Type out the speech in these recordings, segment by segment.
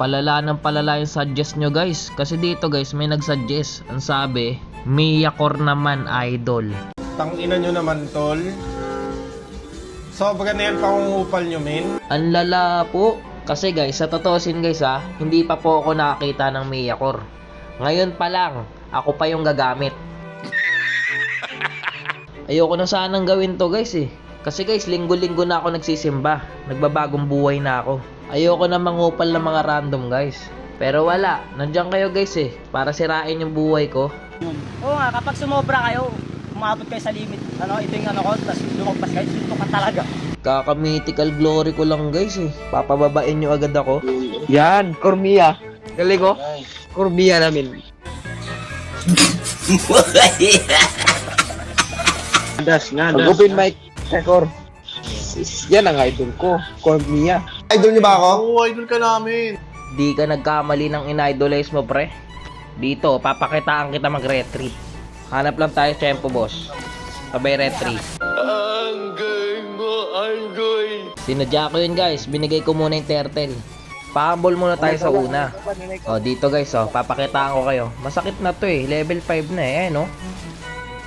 Palala ng palala yung suggest nyo guys. Kasi dito guys may nagsuggest. Ang sabi, Miyakor naman idol. Tangina nyo naman tol. Sobra na yan pangungupal nyo men. Ang lala po. Kasi guys, sa totoosin guys ha, hindi pa po ako nakakita ng Miyakor. Ngayon pa lang, ako pa yung gagamit. Ayoko na sanang gawin to guys eh. Kasi guys, linggo-linggo na ako nagsisimba. Nagbabagong buhay na ako. Ayoko na mangupal ng mga random guys. Pero wala, nandiyan kayo guys eh. Para sirain yung buhay ko. Oo nga, kapag sumobra kayo, umabot kayo sa limit. Ito yung ko, tapos lumagpas kayo, suntok ka talaga. Kaka-mythical glory ko lang guys eh. Papababain nyo agad ako. Yan, Kormiya. Galing ko. Kormiya namin. Das nga, das. Gupin Mike. Kor. Yan ang idol ko. Kormiya. Idol nyo ba ako? Oo, idol ka namin. Di ka nagkamali ng in-idolize mo pre. Dito, papakitaan kita mag-retry. Hanap lang tayo tempo boss. Sabay retry. Sinadya ko yun guys. Binigay ko muna yung turtle. Pa-humble muna tayo sa una. O dito guys papakitaan ko kayo. Masakit na to eh. Level 5 na eh no.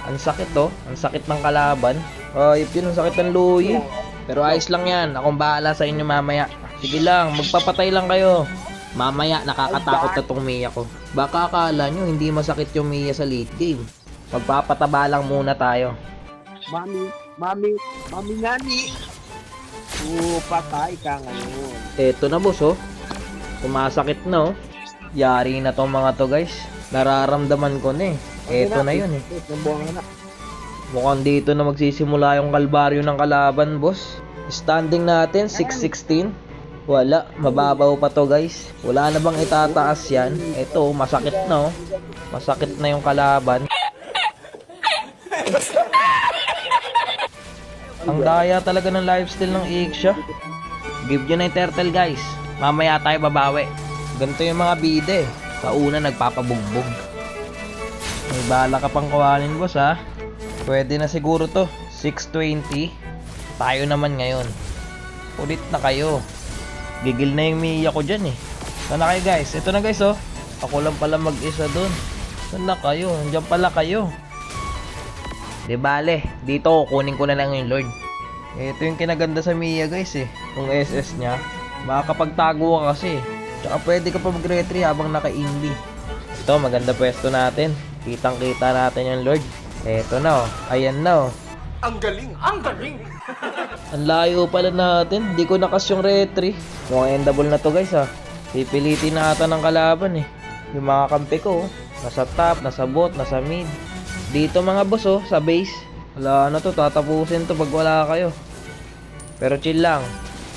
Ang sakit to. Ang sakit ng kalaban. Ayop yun. Ang sakit ng luyi. Pero ayos lang yan. Akong bahala sa inyo mamaya. Sige lang. Magpapatay lang kayo. Mamaya nakakatakot na tong Mia ko. Baka akala nyo hindi masakit yung Mia sa late game. Magpapataba lang muna tayo. Mami nani. Patay ka ngayon. Eto na boss Sumasakit na Yari na tong mga to guys. Nararamdaman ko na eh. Eto na yun eh. Mukhang dito na magsisimula yung kalbaryo ng kalaban boss. Standing natin 616. Wala, mababaw pa to guys. Wala na bang itataas yan? Eto, masakit na Masakit na yung kalaban. Ang daya talaga ng lifestyle ng Ixia. Give nyo na yung turtle guys. Mamaya tayo babawi. Ganito yung mga bide. Sa una nagpapabugbog. May bala ka pang kuhanin boss ha. Pwede na siguro to. 620. Tayo naman ngayon. Ulit na kayo. Gigil na yung Mia ko dyan eh. Saan na kayo guys? Ito na guys Ako lang pala mag-isa dun. Saan na kayo? Nandiyan pala kayo. Di bale, dito kukunin ko na lang yung Lord. Ito yung kinaganda sa Mia guys eh. Kung SS nya, makakapagtago ka kasi. Tsaka pwede ka pa mag-retry habang naka-inbi. Ito, maganda pwesto natin. Kitang kita natin yung Lord. Ito na ayan na Ang galing, ang galing. Ang layo pala natin. Di ko nakas yung retry. Mukhang endable na to guys Pipilitin na ata ng kalaban eh. Yung mga kampi ko nasa top, nasa bot, nasa mid. Dito mga boss sa base. Wala na to, tatapusin to pag wala kayo. Pero chill lang.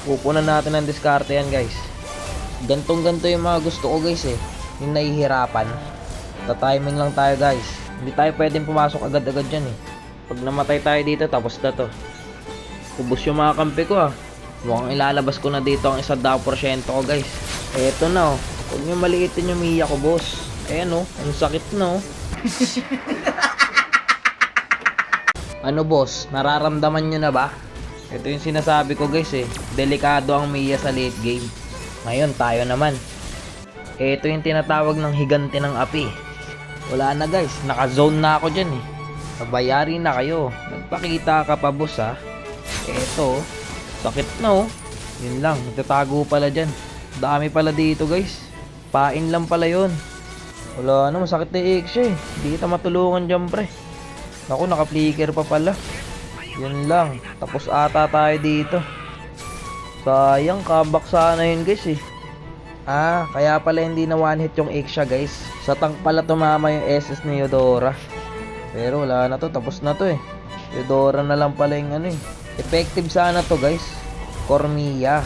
Pupunan natin ang diskarte yan guys. Gantong ganto yung mga gusto ko guys eh. Yung nahihirapan. Ta-timing lang tayo guys. Hindi tayo pwedeng pumasok agad-agad dyan eh. Pag namatay tayo dito, tapos na to. Ubus yung mga kampi ko Mukhang ilalabas ko na dito ang 1% ko guys. Eto na Huwag nyo maliitin yung Mia ko boss. Ayan ang sakit na Ano boss, nararamdaman nyo na ba? Ito yung sinasabi ko guys eh. Delikado ang Mia sa late game. Ngayon tayo naman. Ito yung tinatawag ng higante ng api. Wala na guys, naka-zone na ako dyan eh. Nabayari na kayo. Nagpakita ka pa boss Eto, sakit na Yun lang, nagtatago pala dyan. Dami pala dito guys. Pain lang pala yun. Wala na, masakit na Ixia eh. Hindi kita matulungan dyan pre. Naku, naka-flicker pa pala. Yun lang, tapos ata tayo dito. Sayang, comeback sana yun guys eh. Kaya pala hindi na one hit yung Ixia guys. Sa tank pala tumama yung SS ni Eudora. Pero wala na to, tapos na to eh. Eudora na lang pala yung effective sana to guys. Kormiya.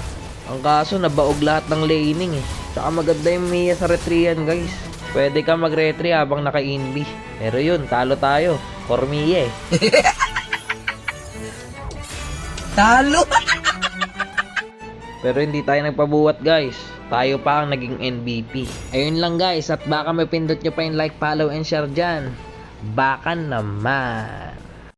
Ang kaso nabaog lahat ng laning eh. Tsaka maganda yung Mia sa retryan guys. Pwede ka mag-retry habang naka-inbi. Pero yun, talo tayo. Kormiya eh. Talo! Pero hindi tayo nagpabuhat guys. Tayo pa ang naging MVP. Ayun lang guys, at baka mapindot nyo pa yung like, follow, and share dyan. Baka naman.